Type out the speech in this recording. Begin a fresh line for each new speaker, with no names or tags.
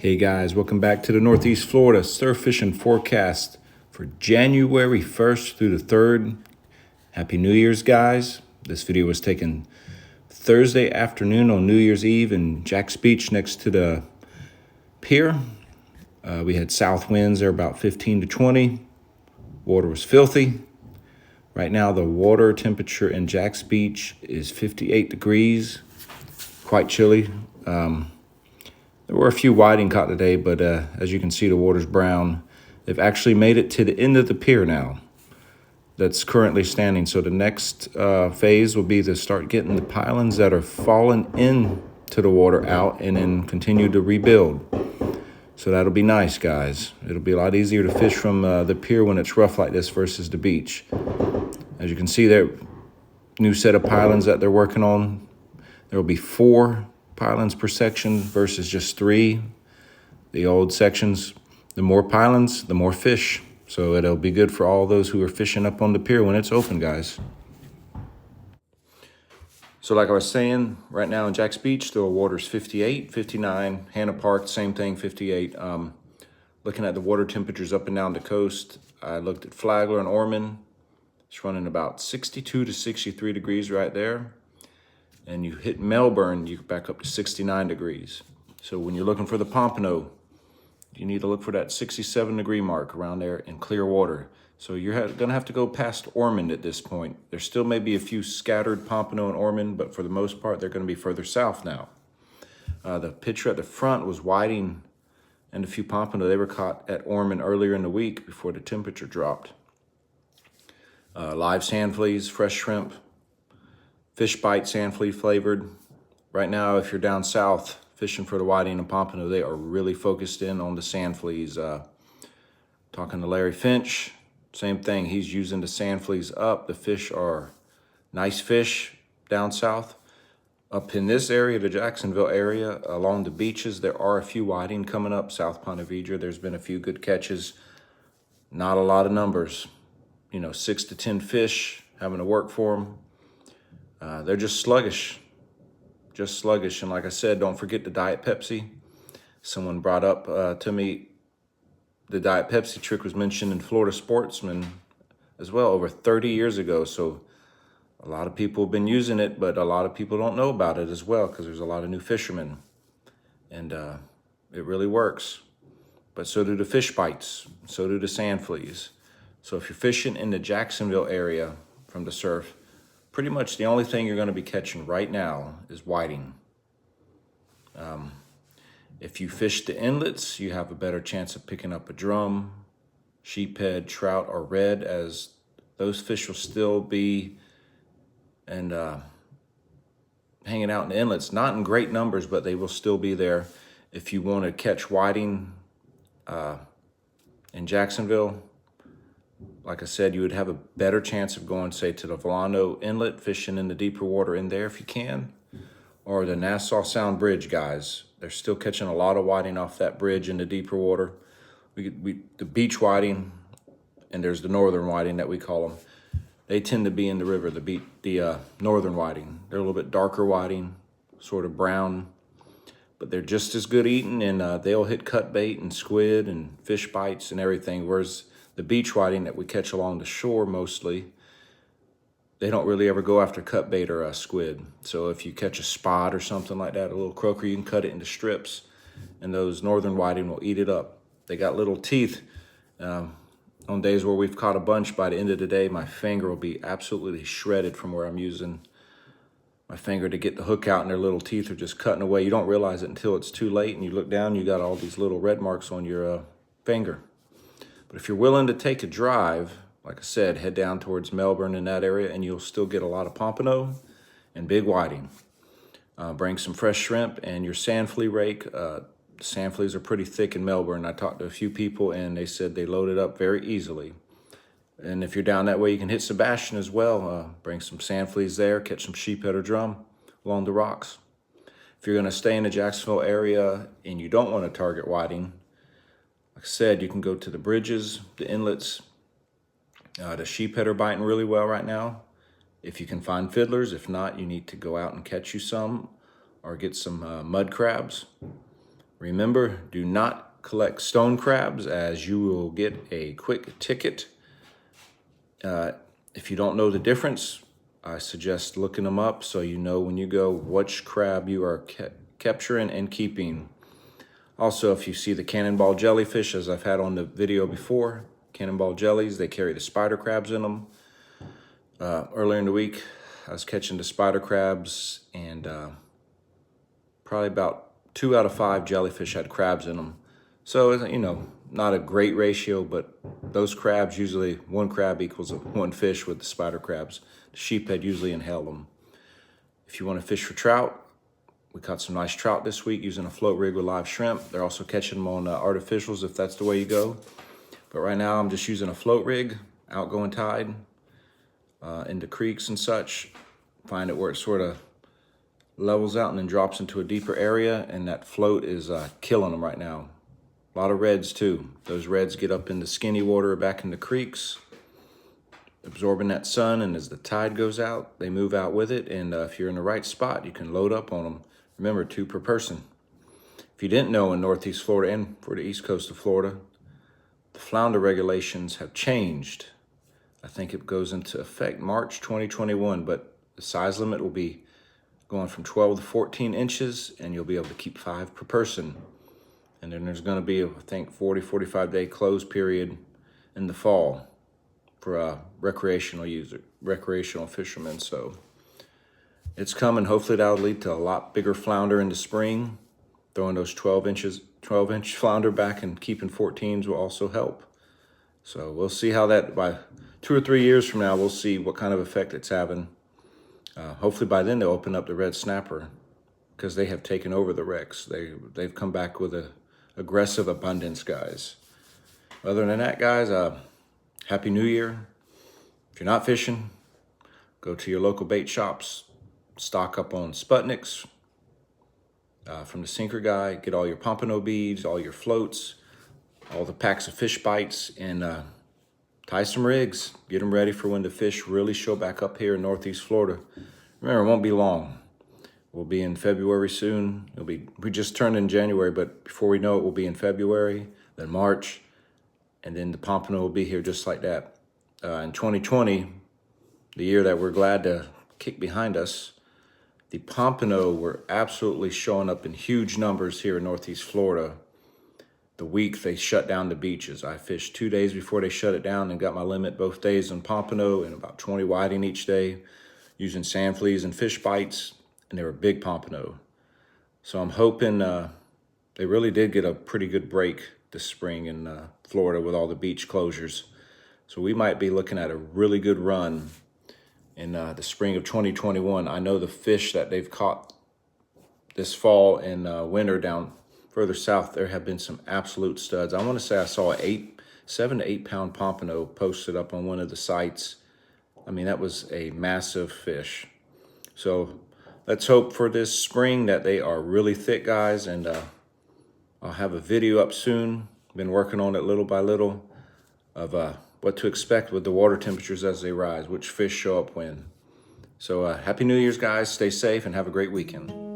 Hey guys, welcome back to the Northeast Florida surf fishing forecast for January 1st through the 3rd. Happy New Year's, guys. This video was taken Thursday afternoon on New Year's Eve in Jax Beach next to the pier. We had south winds there about 15 to 20. Water was filthy. Right now the water temperature in Jax Beach is 58 degrees, quite chilly. There were a few whiting caught today, but as you can see, the water's brown. They've actually made it to the end of the pier now that's currently standing. So the next phase will be to start getting the pylons that are falling into the water out and then continue to rebuild. So that'll be nice, guys. It'll be a lot easier to fish from the pier when it's rough like this versus the beach. As you can see, there new set of pylons that they're working on. There will be 4 pylons per section versus just 3. The old sections, the more pylons, the more fish. So it'll be good for all those who are fishing up on the pier when it's open, guys. So like I was saying, right now in Jax Beach, the water's 58, 59. Hannah Park, same thing, 58. Looking at the water temperatures up and down the coast, I looked at Flagler and Ormond. It's running about 62 to 63 degrees right there. And you hit Melbourne, you back up to 69 degrees. So when you're looking for the pompano, you need to look for that 67 degree mark around there in clear water. So you're gonna have to go past Ormond at this point. There still may be a few scattered pompano in Ormond, but for the most part, they're gonna be further south now. The picture at the front was whiting and a few pompano. They were caught at Ormond earlier in the week before the temperature dropped. Live sand fleas, fresh shrimp, fish bite, sand flea flavored. Right now, if you're down south fishing for the whiting and pompano, they are really focused in on the sand fleas. Talking to Larry Finch, same thing. He's using the sand fleas up. The fish are nice fish down south. Up in this area, the Jacksonville area, along the beaches, there are a few whiting coming up. South Ponte Vedra, there's been a few good catches. Not a lot of numbers. 6 to 10 fish having to work for them. They're just sluggish. And like I said, don't forget the Diet Pepsi. Someone brought up to me the Diet Pepsi trick was mentioned in Florida Sportsman as well over 30 years ago. So a lot of people have been using it, but a lot of people don't know about it as well because there's a lot of new fishermen. And it really works. But so do the fish bites. So do the sand fleas. So if you're fishing in the Jacksonville area from the surf, pretty much the only thing you're going to be catching right now is whiting. If you fish the inlets, you have a better chance of picking up a drum, sheephead, trout, or red, as those fish will still be and hanging out in the inlets. Not in great numbers, but they will still be there. If you want to catch whiting in Jacksonville, like I said, you would have a better chance of going, say, to the Volano Inlet, fishing in the deeper water in there if you can, or the Nassau Sound Bridge, guys. They're still catching a lot of whiting off that bridge in the deeper water. The beach whiting, and there's the northern whiting that we call them. They tend to be in the river, the northern whiting. They're a little bit darker whiting, sort of brown, but they're just as good eating, and they'll hit cut bait and squid and fish bites and everything, whereas the beach whiting that we catch along the shore mostly, they don't really ever go after cut bait or squid. So if you catch a spot or something like that, a little croaker, you can cut it into strips, and those northern whiting will eat it up. They got little teeth. On days where we've caught a bunch, by the end of the day, my finger will be absolutely shredded from where I'm using my finger to get the hook out, and their little teeth are just cutting away. You don't realize it until it's too late, and you look down, you got all these little red marks on your finger. But if you're willing to take a drive, like I said, head down towards Melbourne in that area, and you'll still get a lot of pompano and big whiting. Bring some fresh shrimp and your sand flea rake. Sand fleas are pretty thick in Melbourne. I talked to a few people, and they said they load it up very easily. And if you're down that way, you can hit Sebastian as well. Bring some sand fleas there, catch some sheephead or drum along the rocks. If you're going to stay in the Jacksonville area and you don't want to target whiting, like I said, you can go to the bridges, the inlets. The sheephead are biting really well right now. If you can find fiddlers, if not, you need to go out and catch you some or get some mud crabs. Remember, do not collect stone crabs, as you will get a quick ticket. If you don't know the difference, I suggest looking them up so you know when you go which crab you are capturing and keeping. Also, if you see the cannonball jellyfish, as I've had on the video before, cannonball jellies, they carry the spider crabs in them. Earlier in the week, I was catching the spider crabs, and probably about 2 out of 5 jellyfish had crabs in them. So, you know, not a great ratio, but those crabs, usually 1 crab equals 1 fish with the spider crabs. The sheephead usually inhale them. If you want to fish for trout, we caught some nice trout this week using a float rig with live shrimp. They're also catching them on artificials if that's the way you go. But right now I'm just using a float rig, outgoing tide, into creeks and such. Find it where it sort of levels out and then drops into a deeper area, and that float is killing them right now. A lot of reds too. Those reds get up in the skinny water back in the creeks, absorbing that sun, and as the tide goes out, they move out with it, and if you're in the right spot, you can load up on them. Remember, 2 per person. If you didn't know, in Northeast Florida and for the east coast of Florida, the flounder regulations have changed. I think it goes into effect March 2021, but the size limit will be going from 12 to 14 inches, and you'll be able to keep 5 per person. And then there's going to be, I think, 45 day close period in the fall for recreational fishermen. So it's coming. Hopefully that'll lead to a lot bigger flounder in the spring. Throwing those 12-inch flounder back and keeping 14s will also help. So we'll see how that, by 2 or 3 years from now, we'll see what kind of effect it's having. Hopefully by then they'll open up the red snapper, because they have taken over the wrecks. They've come back with a aggressive abundance, guys. Other than that, guys, Happy New Year. If you're not fishing, go to your local bait shops, stock up on Sputniks from the sinker guy, get all your pompano beads, all your floats, all the packs of fish bites, and tie some rigs. Get them ready for when the fish really show back up here in Northeast Florida. Remember, it won't be long. We'll be in February soon. We just turned in January, but before we know it, we'll be in February, then March, and then the pompano will be here just like that. In 2020, the year that we're glad to kick behind us, the pompano were absolutely showing up in huge numbers here in Northeast Florida. The week they shut down the beaches, I fished 2 days before they shut it down and got my limit both days on pompano and about 20 whiting each day, using sand fleas and fish bites, and they were big pompano. So I'm hoping they really did get a pretty good break this spring in Florida with all the beach closures. So we might be looking at a really good run in the spring of 2021. I know the fish that they've caught this fall and winter down further south, there have been some absolute studs. I want to say I saw a 7 to 8 pound pompano posted up on one of the sites. I mean, that was a massive fish. So let's hope for this spring that they are really thick, guys, and I'll have a video up soon. Been working on it little by little of what to expect with the water temperatures as they rise, which fish show up when. So Happy New Year's, guys. Stay safe and have a great weekend.